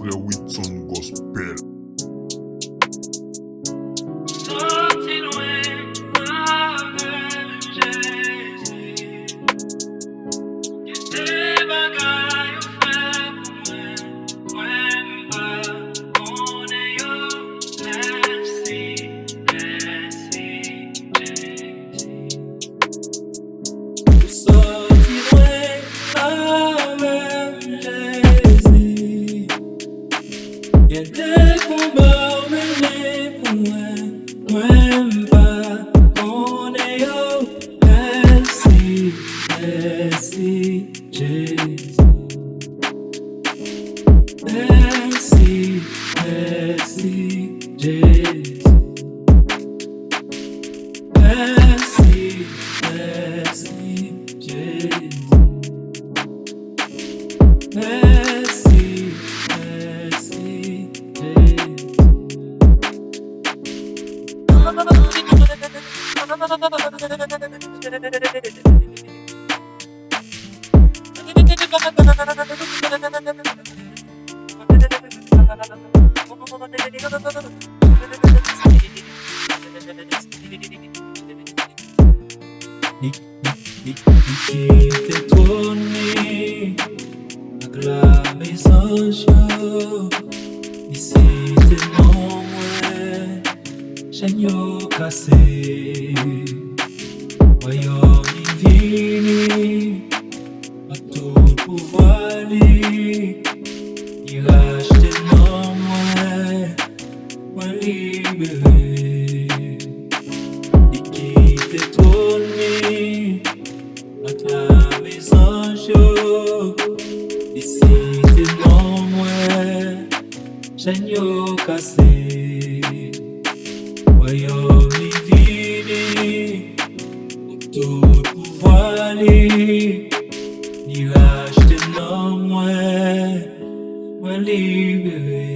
Frère Whitson Gospel. Sorti loin avec Jésus, que tes bagailles ont fait pour moi, pas on est yo, merci, merci, Jésus. Sorti loin avec Jésus, que tes combats menés pour moi, même pas on est yo, merci, merci, Jésus. Merci, merci, Jésus. Merci, merci, Jésus. Merci, merci, Quitte trôné, acclame sans show. Ici t'es non moins, Seigneur cassé. Voyons divine, à tout pouvoir li. Il rachète non moins libéré. Il quitte trôné, acclame sans show. Ici t'es non moins, Seigneur cassé. Voyons divine, tout pouvoir li. Il rachète non moins libéré.